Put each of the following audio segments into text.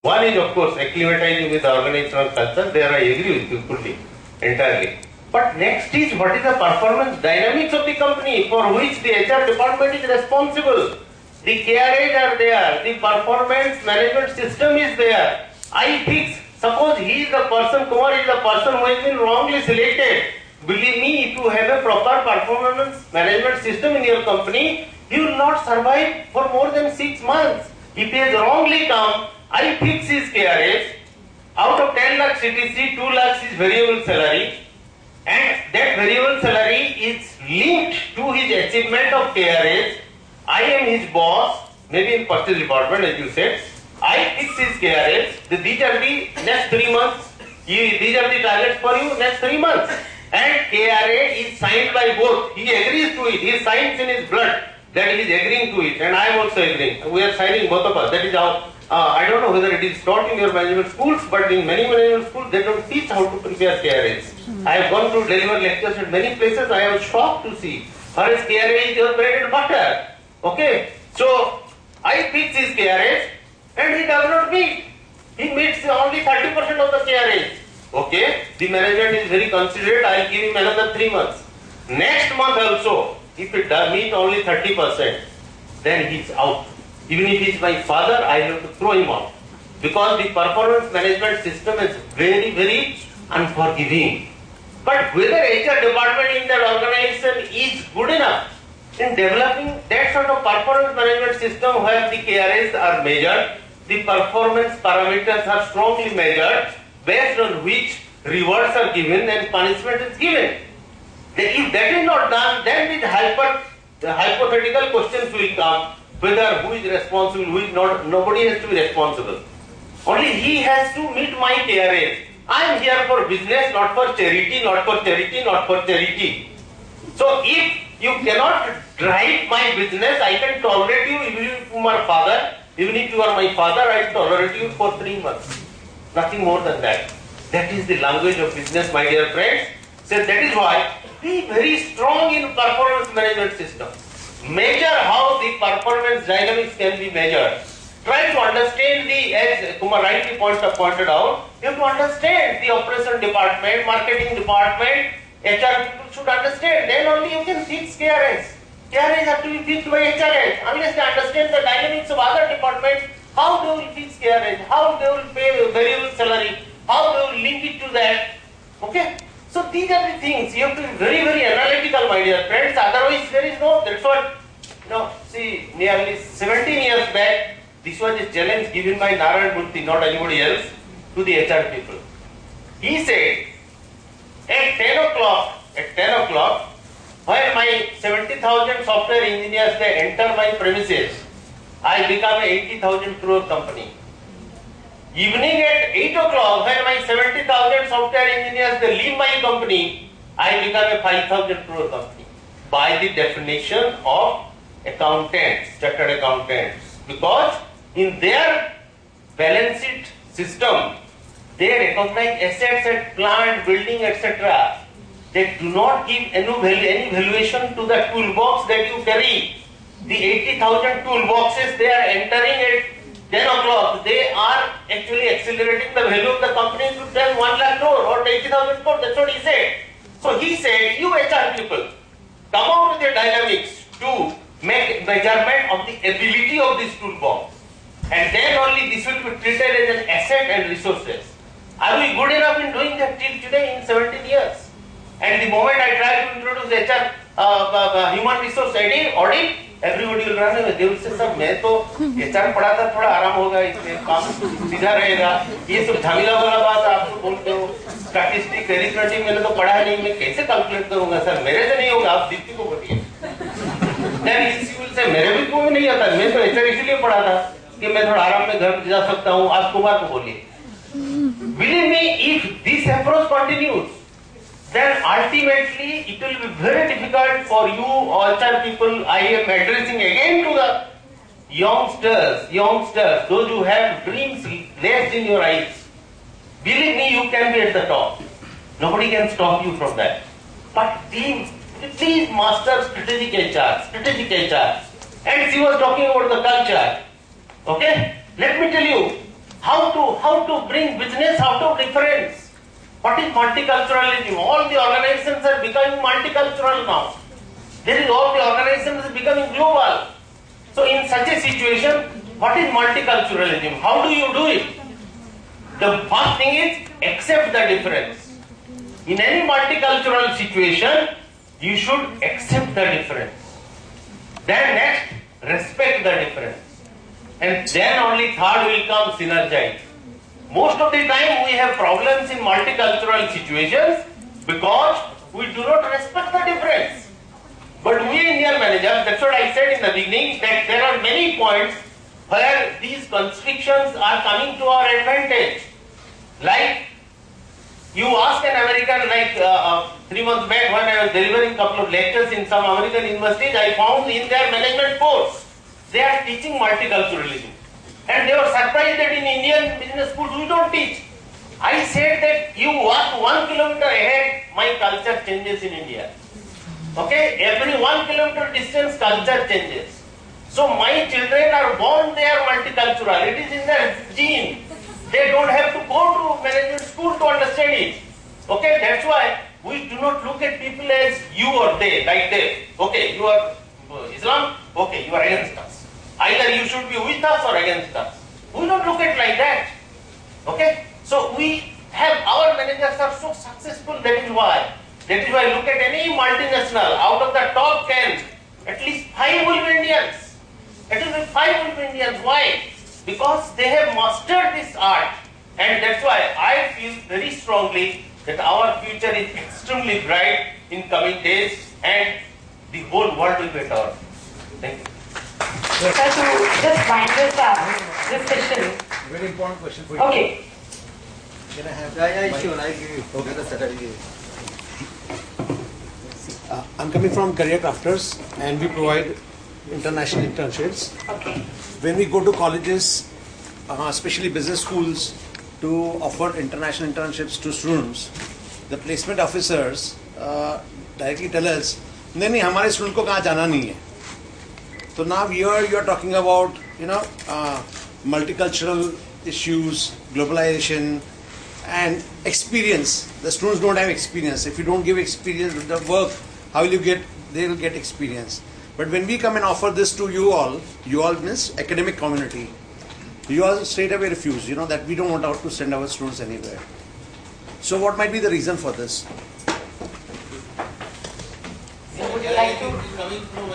One is, of course, acclimatizing with the organizational culture. There I agree with you fully, entirely. But next is, what is the performance dynamics of the company for which the HR department is responsible? The KRAs are there, the performance management system is there. I fix, suppose he is the person, Kumar is the person who has been wrongly selected. Believe me, if you have a proper performance management system in your company, you will not survive for more than 6 months. If he has wrongly come, I fix his KRAs. Out of 10 lakh CTC, 2 lakhs is variable salary, and that variable salary is linked to his achievement of KRAs. I am his boss, maybe in purchase department, as you said. I fix his KRAs. These are the next 3 months. These are the targets for you next 3 months. And KRA is signed by both. He agrees to it. He signs in his blood that he is agreeing to it. And I am also agreeing. We are signing, both of us. That is how, I don't know whether it is taught in your management schools, but in many management schools, they don't teach how to prepare KRAs. I have gone to deliver lectures at many places. I was shocked to see. Whereas KRA is your bread and butter. Okay, so I fix his KRAs and he does not meet. He meets only 30% of the KRAs. Okay, the management is very considerate. I will give him another 3 months. Next month also, if it does meet only 30%, then he is out. Even if he is my father, I have to throw him out. Because the performance management system is very, very unforgiving. But whether HR department in that organization is good enough in developing that sort of performance management system where the KRAs are measured, the performance parameters are strongly measured, based on which rewards are given and punishment is given. If that is not done, then the hypothetical questions will come, whether who is responsible, who is not. Nobody has to be responsible. Only he has to meet my KRAs. I am here for business, not for charity, not for charity, not for charity. So if you cannot drive my business, I can tolerate you even if you are my father. Even if you are my father, I tolerate you for 3 months. Nothing more than that. That is the language of business, my dear friends. So that is why be very strong in performance management system. Measure how the performance dynamics can be measured. Try to understand as Kumar rightly pointed out, you have to understand the operation department, marketing department, HR people should understand. Then only you can fix KRAs. KRAs have to be fixed by HRS. Unless they understand the dynamics of other departments, how they will fix KRAs, how they will pay variable salary, how they will link it to that. Okay? So these are the things. You have to be very, very analytical, my dear friends. Otherwise, there is no, that's what, see, nearly 17 years back, this was a challenge given by Narayan Murthy, not anybody else, to the HR people. He said, at 10 o'clock, when my 70,000 software engineers, they enter my premises, I become an 80,000 crore company. Evening at 8 o'clock, when my 70,000 software engineers, they leave my company, I become a 5,000 crore company. By the definition of accountants, chartered accountants. Because in their balance sheet system, they recognize assets at plant, building, etc. They do not give any valuation to the toolbox that you carry. The 80,000 toolboxes they are entering at 10 o'clock, they are actually accelerating the value of the company to 1 lakh crore or 80,000 crore. That's what he said. So he said, you HR people, come out with your dynamics to make measurement of the ability of this toolbox. And then only this will be treated as an asset and resources. Are we good enough in doing that till today in 17 years? And the moment I try to introduce HR, human resource audit, everybody will run away. They will say, sir, मैं तो HR पढ़ा था, थोड़ा आराम होगा, इसमें काम सीधा रहेगा. ये सब झमेला वाला बात आप तो बोलते हो. स्टैटिस्टिक्स, अरिथमेटिक मैंने तो पढ़ा नहीं, मैं कैसे कैलकुलेट करूंगा सर? मेरे से नहीं होगा, आप दीप्ति को बोलिए. Then he will say, मेरे भी को नहीं आता, मैं तो HR इसलिए पढ़ा था कि मैं थोड़ा आराम में घर जा सकता हूँ. आप कुमार को बोलिए. Believe me, if this approach continues, then ultimately it will be very difficult for you HR people. I am addressing again to the youngsters, those who have dreams left in your eyes. Believe me, you can be at the top. Nobody can stop you from that. But please master strategic HR. And she was talking about the culture. Okay? Let me tell you, how to bring business out of difference. What is multiculturalism? All the organizations are becoming multicultural now. All the organizations are becoming global. So in such a situation, what is multiculturalism? How do you do it? The first thing is accept the difference. In any multicultural situation, you should accept the difference. Then next, respect the difference. And then only third will come synergize. Most of the time we have problems in multicultural situations because we do not respect the difference. But we Indian managers, that's what I said in the beginning, that there are many points where these constrictions are coming to our advantage. Like, you ask an American, like 3 months back when I was delivering a couple of lectures in some American universities, I found in their management course, they are teaching multiculturalism. And they were surprised that in Indian business schools we don't teach. I said that you walk 1 kilometer ahead, my culture changes in India. Okay, every 1 kilometer distance, culture changes. So my children are born, they are multicultural. It is in their gene. They don't have to go to management school to understand it. Okay, that's why we do not look at people as you or they, like they. Okay, you are Islam, okay, you are against us. Either you should be with us or against us. We don't look at like that. Okay, so we have, our managers are so successful, that is why. That is why look at any multinational, out of the top 10, at least 5 will be Indians. At least 5 will be Indians. Why? Because they have mastered this art, and that's why I feel very strongly that our future is extremely bright in coming days, and the whole world will be at our feet. Thank you. So to just wind this up, this session. Very important question for you. Okay. Can I have? Yeah, sure. I give you. Okay, that's I give you. I'm coming from Career Crafters, and we provide international internships. Okay. When we go to colleges, especially business schools, to offer international internships to students, the placement officers directly tell us, नहीं हमारे student को कहाँ जाना नहीं है. So now here you are talking about, multicultural issues, globalization, and experience. The students don't have experience. If you don't give experience with the work, how will you get? They will get experience. But when we come and offer this to you all means academic community, you all straight away refuse, that we don't want to send our students anywhere. So what might be the reason for this? Would you like to?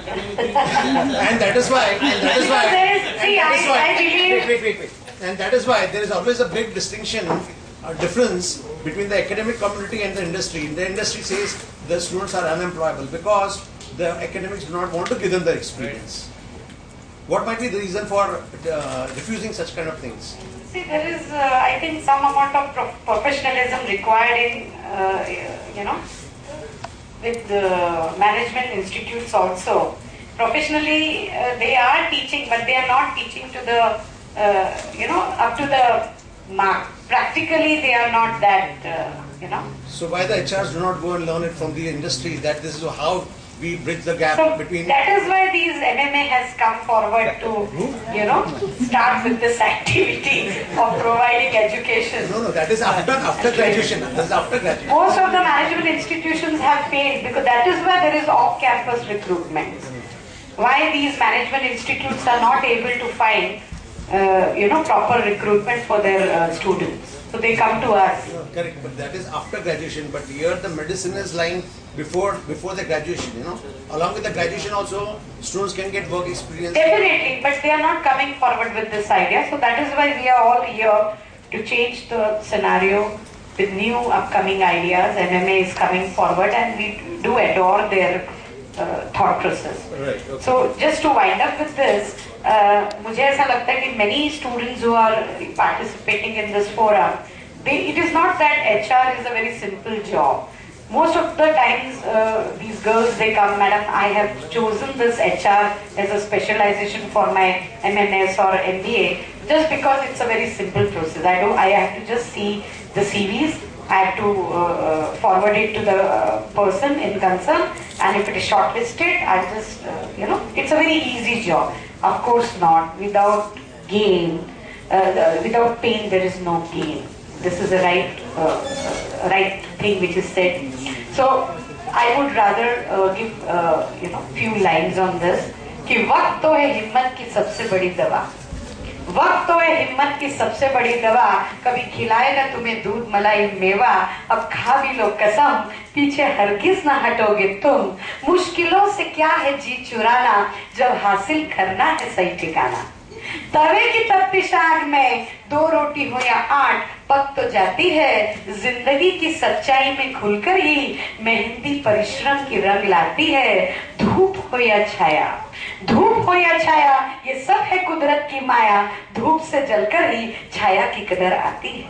And that is why, wait. And that is why there is always a big distinction, difference between the academic community and the industry. The industry says the students are unemployable because the academics do not want to give them the experience. What might be the reason for refusing such kind of things? See, there is, I think, some amount of professionalism required in, with the management institutes also. Professionally, they are teaching, but they are not teaching to the, up to the mark. Practically, they are not that, So why the HRs do not go and learn it from the industry, that this is how we bridge the gap So between... that is why these MMA has come forward to, start with this activity of providing education. No, that is after graduation. That is after graduation. Most of the management institutions have failed because that is where there is off-campus recruitment. Why these management institutes are not able to find, proper recruitment for their students. So they come to us. Correct, but that is after graduation. But here the medicine is lying before the graduation, Along with the graduation also, students can get work experience. Definitely, but they are not coming forward with this idea. So that is why we are all here to change the scenario with new upcoming ideas. MMA is coming forward and we do adore their thought process. Right, okay. So just to wind up with this, मुझे ऐसा लगता है कि many students who are participating in this forum, it is not that HR is a very simple job. Most of the times, these girls, they come, madam, I have chosen this HR as a specialization for my MMS or MBA just because it's a very simple process. I have to just see the CVs, I have to forward it to the person in concern, and if it is shortlisted, I just, it's a very easy job. Of course not, without game, without pain there is no gain. This is a right thing which is said. So I would rather give few lines on this. कि वक्त तो है हिम्मत की सबसे बड़ी दवा, वक्त तो है हिम्मत की सबसे बड़ी दवा, कभी खिलाएगा तुम्हें दूध मलाई मेवा, अब खा भी लो कसम, पीछे हरगिज ना हटोगे तुम, मुश्किलों से क्या है जी चुराना, जब हासिल करना है सही ठिकाना। तवे की तपिश आग में 2 रोटी हो या 8 पक तो जाती है, जिंदगी की सच्चाई में खुलकर ही मेहंदी परिश्रम की रंग लाती है। धूप हो या छाया, धूप हो या छाया, ये सब है कुदरत की माया, धूप से जलकर ही छाया की कदर आती है।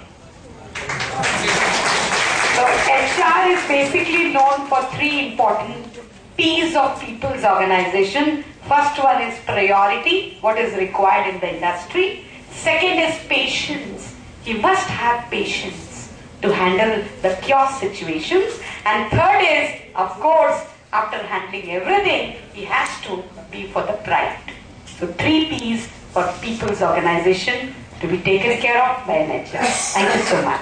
So HR is basically known for 3 important P's of people's organization. First one is priority, what is required in the industry. Second is patience. You must have patience to handle the chaos situations. And third is, of course, after handling everything, he has to be for the pride. So 3 P's for people's organization to be taken care of by an HR. Thank you so much.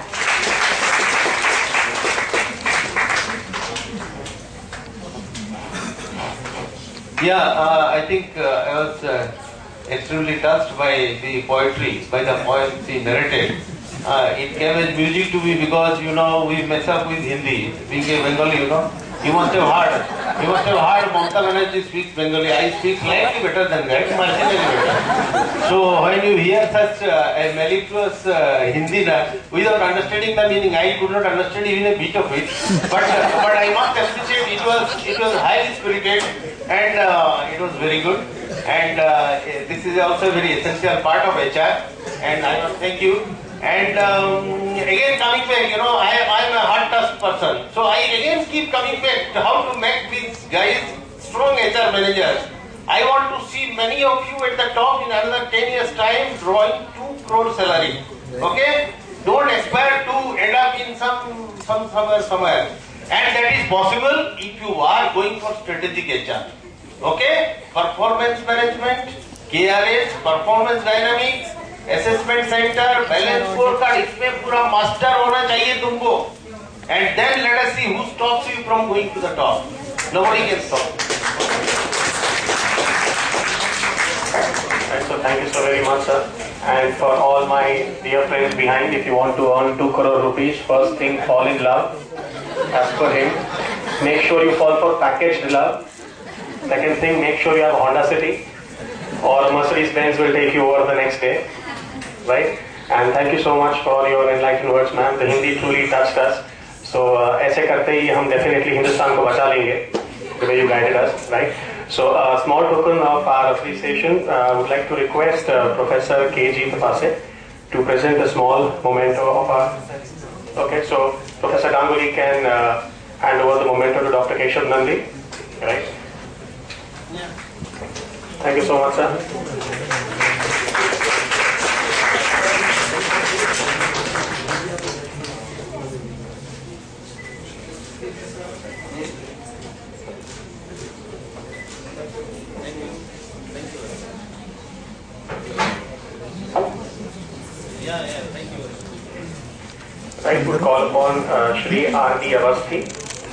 Yeah, I think I was extremely touched by the poetry, by the poems he narrated. It came as music to me because, we mess up with Hindi. Being a Bengali, you must have heard Mamata Banerjee speaks Bengali. I speak slightly better than that, marginally better. So when you hear such a mellifluous Hindi without understanding the meaning, I could not understand even a bit of it. But I must appreciate it was highly spirited and it was very good. And this is also a very essential part of HR. And I must thank you. And again coming back, I am a heart-touched person. So I again keep coming back to how to make these guys strong HR managers. I want to see many of you at the top in another 10 years time drawing 2 crore salary. Okay? Don't aspire to end up in somewhere. And that is possible if you are going for strategic HR. Okay? Performance management, KRS, performance dynamics, assessment center, balance scorecard, इसमें पूरा master होना चाहिए तुमको. And then let us see who stops you from going to the top. Nobody can stop. Right, so thank you so very much, sir. And for all my dear friends behind, if you want to earn 2 crore rupees, first thing, fall in love. As per him, make sure you fall for packaged love. Second thing, make sure you have Honda City or Mercedes-Benz will take you over the next day. Right? And thank you so much for your enlightened words, ma'am. The Hindi truly touched us. So, ऐसे करते ही हम definitely Hindustan को बचा लेंगे, the way you guided us, right? So, a small token of our appreciation, I would like to request Professor K.G. Tapase to present a small memento of our. Okay, so Professor Ganguly can hand over the memento to Dr. Keshav Nandi, right? Yeah. Thank you so much, sir. Right, would call upon Shri R.D. Avasthi